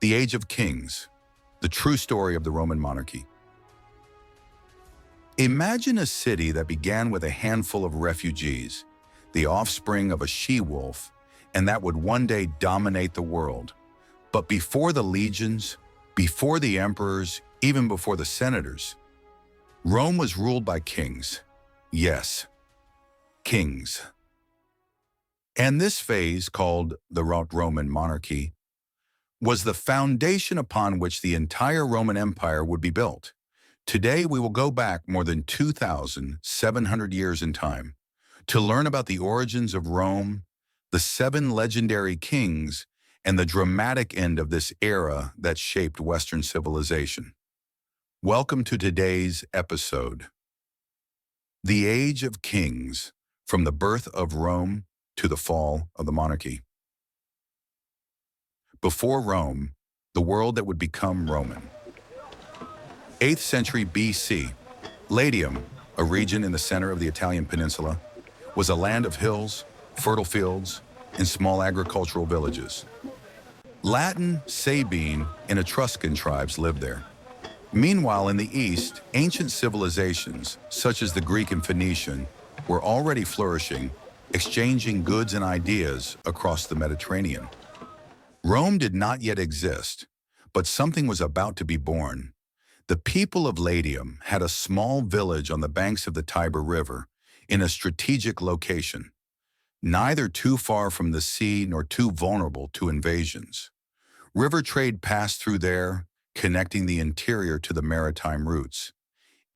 The Age of Kings, the true story of the Roman monarchy. Imagine a city that began with a handful of refugees, the offspring of a she-wolf, and that would one day dominate the world. But before the legions, before the emperors, even before the senators, Rome was ruled by kings. Yes, kings. And this phase, called the Roman Monarchy, was the foundation upon which the entire Roman Empire would be built. Today, we will go back more than 2,700 years in time to learn about the origins of Rome, the 7 legendary kings, and the dramatic end of this era that shaped Western civilization. Welcome to today's episode. The Age of Kings, from the birth of Rome to the fall of the monarchy. Before Rome, the world that would become Roman. 8th century BC, Latium, a region in the center of the Italian peninsula, was a land of hills, fertile fields, and small agricultural villages. Latin, Sabine, and Etruscan tribes lived there. Meanwhile, in the east, ancient civilizations, such as the Greek and Phoenician, were already flourishing, exchanging goods and ideas across the Mediterranean. Rome did not yet exist, but something was about to be born. The people of Latium had a small village on the banks of the Tiber River in a strategic location, neither too far from the sea nor too vulnerable to invasions. River trade passed through there, connecting the interior to the maritime routes.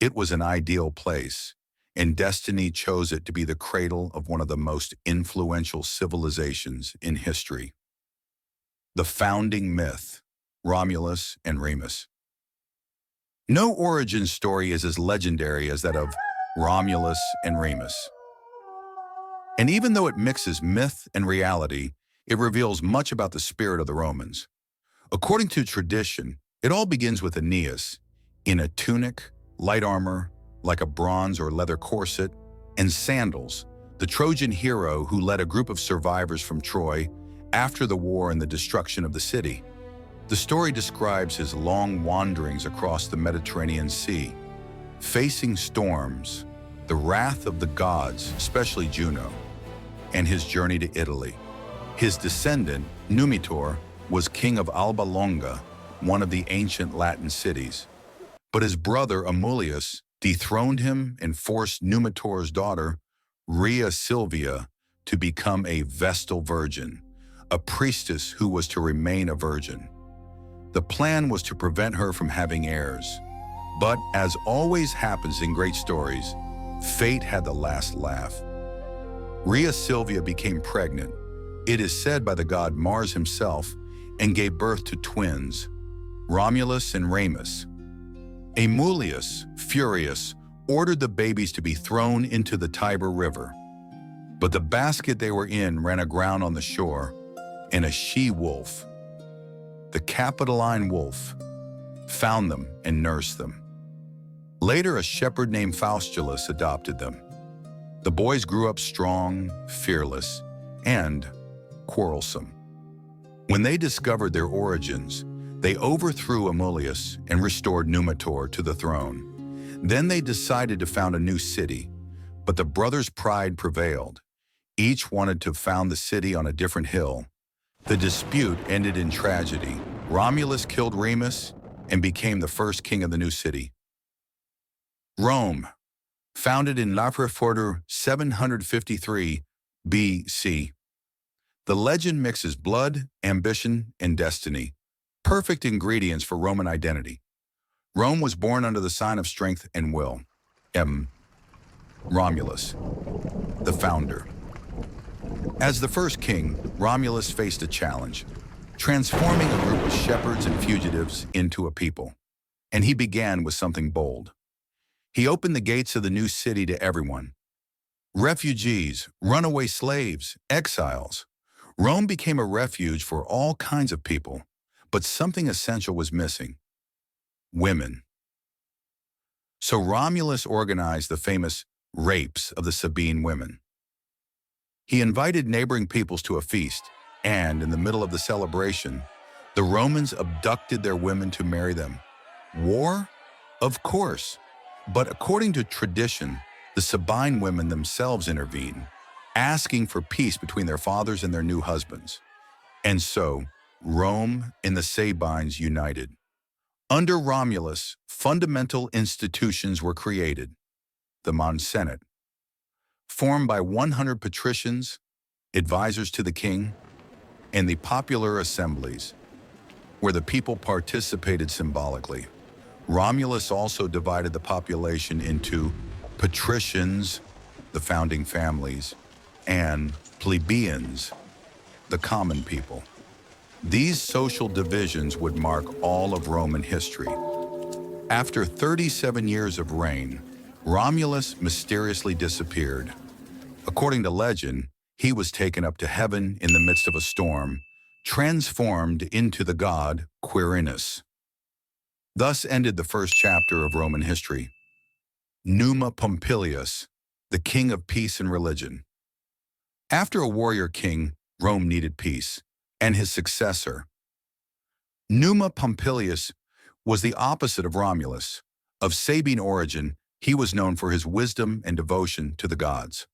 It was an ideal place, and destiny chose it to be the cradle of one of the most influential civilizations in history. The founding myth, Romulus and Remus. No origin story is as legendary as that of Romulus and Remus. And even though it mixes myth and reality, it reveals much about the spirit of the Romans. According to tradition, it all begins with Aeneas, in a tunic, light armor, like a bronze or leather corset, and sandals, the Trojan hero who led a group of survivors from Troy after the war and the destruction of the city. The story describes his long wanderings across the Mediterranean Sea, facing storms, the wrath of the gods, especially Juno, and his journey to Italy. His descendant, Numitor, was king of Alba Longa, one of the ancient Latin cities. But his brother Amulius dethroned him and forced Numitor's daughter, Rhea Silvia, to become a Vestal virgin, a priestess who was to remain a virgin. The plan was to prevent her from having heirs. But as always happens in great stories, fate had the last laugh. Rhea Silvia became pregnant, it is said by the god Mars himself, and gave birth to twins, Romulus and Remus. Amulius, furious, ordered the babies to be thrown into the Tiber River. But the basket they were in ran aground on the shore, and a she-wolf, the Capitoline wolf, found them and nursed them. Later, a shepherd named Faustulus adopted them. The boys grew up strong, fearless, and quarrelsome. When they discovered their origins, they overthrew Amulius and restored Numitor to the throne. Then they decided to found a new city, but the brothers' pride prevailed. Each wanted to found the city on a different hill. The dispute ended in tragedy. Romulus killed Remus and became the first king of the new city. Rome, founded in Lapreforter 753 BC. The legend mixes blood, ambition, and destiny, perfect ingredients for Roman identity. Rome was born under the sign of strength and will. Romulus, the founder. As the first king, Romulus faced a challenge, transforming a group of shepherds and fugitives into a people. And he began with something bold. He opened the gates of the new city to everyone. Refugees, runaway slaves, exiles. Rome became a refuge for all kinds of people, but something essential was missing: women. So Romulus organized the famous rapes of the Sabine women. He invited neighboring peoples to a feast, and in the middle of the celebration, The Romans abducted their women to marry them. War? Of course. But according to tradition, the Sabine women themselves intervened, asking for peace between their fathers and their new husbands. And so, Rome and the Sabines united. Under Romulus, fundamental institutions were created. The Senate, formed by 100 patricians, advisors to the king, and the popular assemblies, where the people participated symbolically. Romulus also divided the population into patricians, the founding families, and plebeians, the common people. These social divisions would mark all of Roman history. After 37 years of reign, Romulus mysteriously disappeared. According to legend, he was taken up to heaven in the midst of a storm, transformed into the god Quirinus. Thus ended the first chapter of Roman history. Numa Pompilius, the king of peace and religion. After a warrior king, Rome needed peace, and his successor. Numa Pompilius was the opposite of Romulus. Of Sabine origin, he was known for his wisdom and devotion to the gods.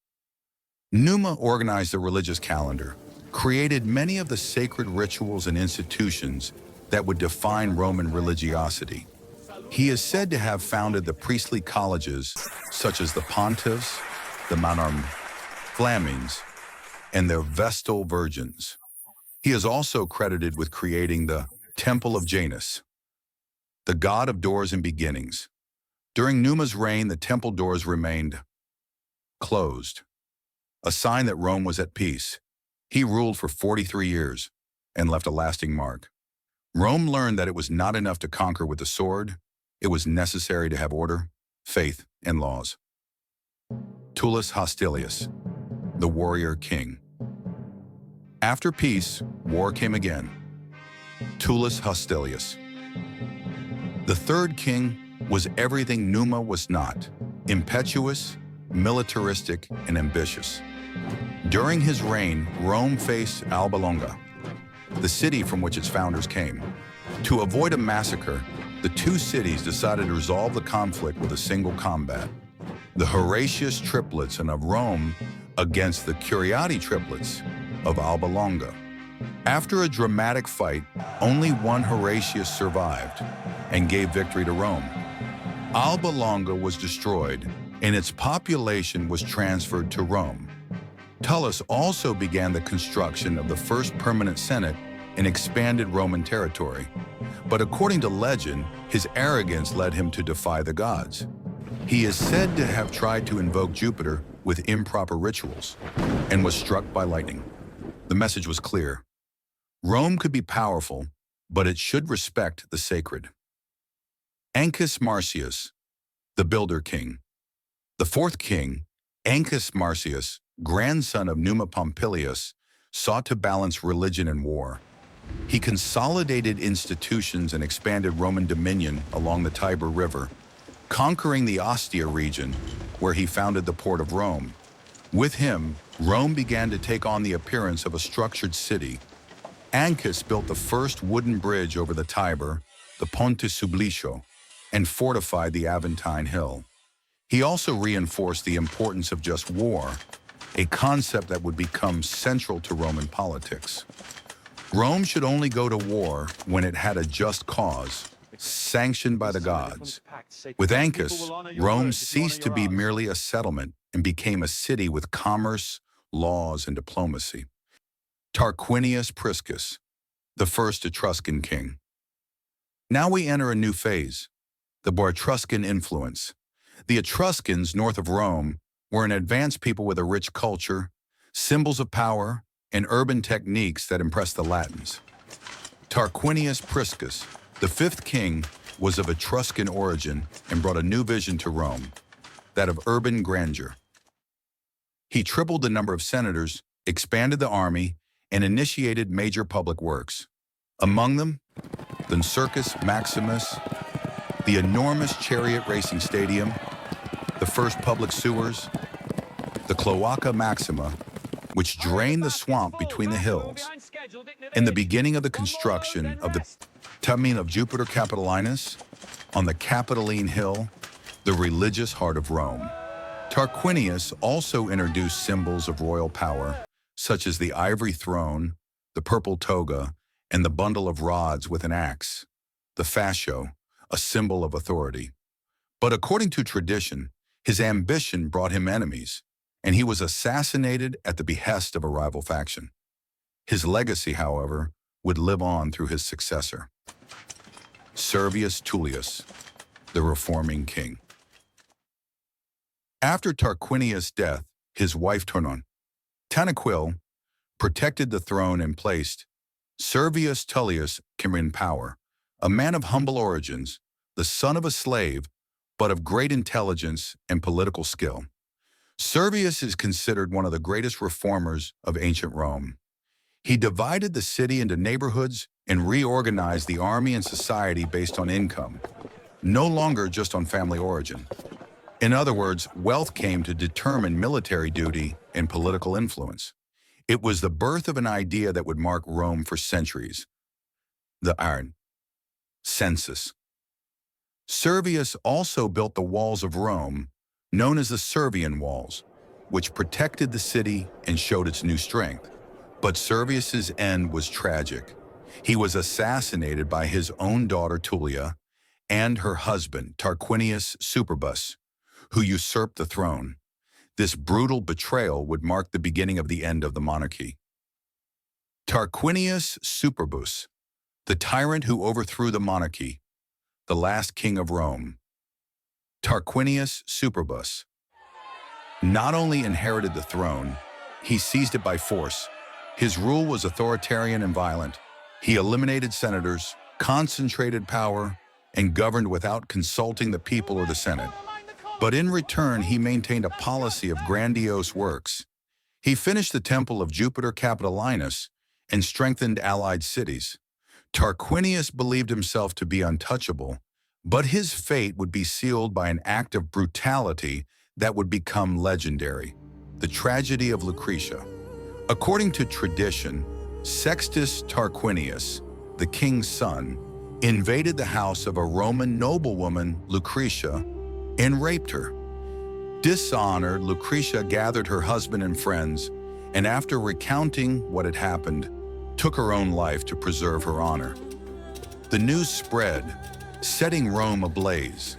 Numa organized the religious calendar, created many of the sacred rituals and institutions that would define Roman religiosity. He is said to have founded the priestly colleges such as the Pontiffs, the Flamings, and the Vestal Virgins. He is also credited with creating the Temple of Janus, the god of doors and beginnings. During Numa's reign, the temple doors remained closed, a sign that Rome was at peace. He ruled for 43 years and left a lasting mark. Rome learned that it was not enough to conquer with the sword. It was necessary to have order, faith, and laws. Tullus Hostilius, the warrior king. After peace, war came again. Tullus Hostilius. The third king was everything Numa was not: impetuous, militaristic, and ambitious. During his reign, Rome faced Alba Longa, the city from which its founders came. To avoid a massacre, the two cities decided to resolve the conflict with a single combat. The Horatius triplets of Rome against the Curiati triplets of Alba Longa. After a dramatic fight, only one Horatius survived and gave victory to Rome. Alba Longa was destroyed, and its population was transferred to Rome. Tullus also began the construction of the first permanent Senate and expanded Roman territory. But according to legend, his arrogance led him to defy the gods. He is said to have tried to invoke Jupiter with improper rituals and was struck by lightning. The message was clear. Rome could be powerful, but it should respect the sacred. Ancus Marcius, the builder king. The fourth king, Ancus Marcius, grandson of Numa Pompilius, sought to balance religion and war. He consolidated institutions and expanded Roman dominion along the Tiber River, conquering the Ostia region, where he founded the port of Rome. With him, Rome began to take on the appearance of a structured city. Ancus built the first wooden bridge over the Tiber, the Ponte Sublicio, and fortified the Aventine Hill. He also reinforced the importance of just war, a concept that would become central to Roman politics. Rome should only go to war when it had a just cause, sanctioned by the gods. With Ancus, Rome ceased to be merely a settlement and became a city with commerce, laws, and diplomacy. Tarquinius Priscus, the first Etruscan king. Now we enter a new phase, the Etruscan influence. The Etruscans, north of Rome, were an advanced people with a rich culture, symbols of power, and urban techniques that impressed the Latins. Tarquinius Priscus, the fifth king, was of Etruscan origin and brought a new vision to Rome, that of urban grandeur. He tripled the number of senators, expanded the army, and initiated major public works. Among them, the Circus Maximus, the enormous chariot racing stadium, the first public sewers, the Cloaca Maxima, which drained the swamp between the hills, In the beginning of the construction of the tomb of Jupiter Capitolinus on the Capitoline Hill, the religious heart of Rome, Tarquinius also introduced symbols of royal power, such as the ivory throne, the purple toga, and the bundle of rods with an axe, the fascio, a symbol of authority. But according to tradition, his ambition brought him enemies, and he was assassinated at the behest of a rival faction. His legacy, however, would live on through his successor, Servius Tullius, the reforming king. After Tarquinius' death, his wife Tanaquil protected the throne and placed Servius Tullius in power, a man of humble origins, the son of a slave, but of great intelligence and political skill. Servius is considered one of the greatest reformers of ancient Rome. He divided the city into neighborhoods and reorganized the army and society based on income, no longer just on family origin. In other words, wealth came to determine military duty and political influence. It was the birth of an idea that would mark Rome for centuries, the iron census. Servius also built the walls of Rome, known as the Servian Walls, which protected the city and showed its new strength. But Servius's end was tragic. He was assassinated by his own daughter Tullia and her husband Tarquinius Superbus, who usurped the throne. This brutal betrayal would mark the beginning of the end of the monarchy. Tarquinius Superbus, the tyrant who overthrew the monarchy, the last king of Rome. Tarquinius Superbus not only inherited the throne, he seized it by force. His rule was authoritarian and violent. He eliminated senators, concentrated power, and governed without consulting the people or the Senate. But in return, he maintained a policy of grandiose works. He finished the temple of Jupiter Capitolinus and strengthened allied cities. Tarquinius believed himself to be untouchable, but his fate would be sealed by an act of brutality that would become legendary, the tragedy of Lucretia. According to tradition, Sextus Tarquinius, the king's son, invaded the house of a Roman noblewoman, Lucretia, and raped her. Dishonored, Lucretia gathered her husband and friends, and after recounting what had happened, took her own life to preserve her honor. The news spread, setting Rome ablaze.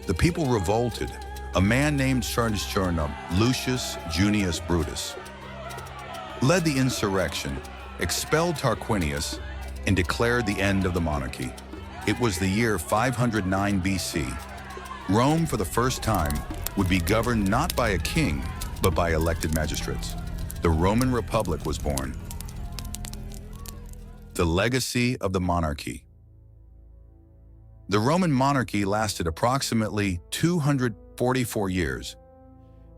The people revolted. A man named Lucius Junius Brutus led the insurrection, expelled Tarquinius, and declared the end of the monarchy. It was the year 509 BC. Rome, for the first time, would be governed not by a king, but by elected magistrates. The Roman Republic was born. The legacy of the monarchy. The Roman monarchy lasted approximately 244 years,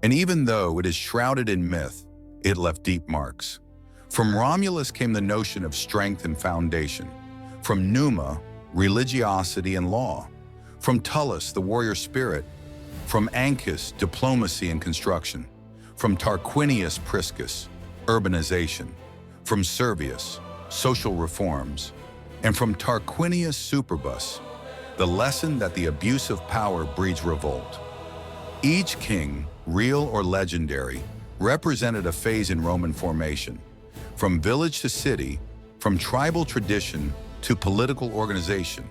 and even though it is shrouded in myth, it left deep marks. From Romulus came the notion of strength and foundation. From Numa, religiosity and law. From Tullus, the warrior spirit. From Ancus, diplomacy and construction. From Tarquinius Priscus, urbanization. From Servius, social reforms. And from Tarquinius Superbus, the lesson that the abuse of power breeds revolt. Each king, real or legendary, represented a phase in Roman formation, from village to city, from tribal tradition to political organization.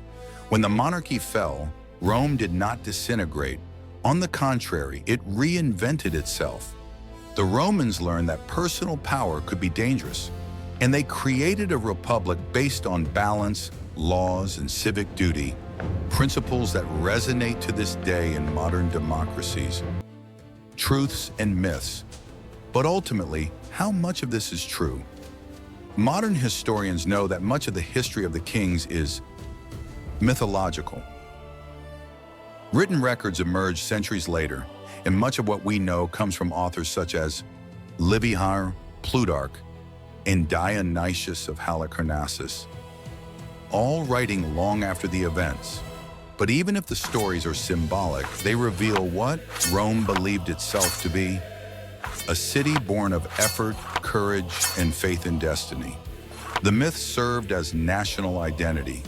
When the monarchy fell, Rome did not disintegrate. On the contrary, it reinvented itself. The Romans learned that personal power could be dangerous, and they created a republic based on balance, laws, and civic duty, principles that resonate to this day in modern democracies. Truths and myths. But ultimately, how much of this is true? Modern historians know that much of the history of the kings is mythological. Written records emerged centuries later, and much of what we know comes from authors such as Livy, Plutarch, and Dionysius of Halicarnassus, all writing long after the events. But even if the stories are symbolic, they reveal what Rome believed itself to be: a city born of effort, courage, and faith in destiny. The myth served as national identity,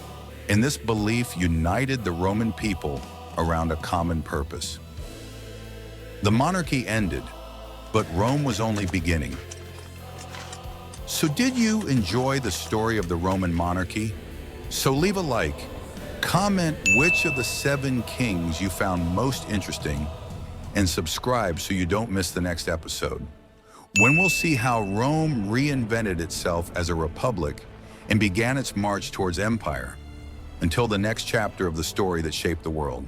and this belief united the Roman people around a common purpose. The monarchy ended, but Rome was only beginning. So did you enjoy the story of the Roman monarchy? So leave a like, comment which of the 7 kings you found most interesting, and subscribe so you don't miss the next episode, when we'll see how Rome reinvented itself as a republic and began its march towards empire, until the next chapter of the story that shaped the world.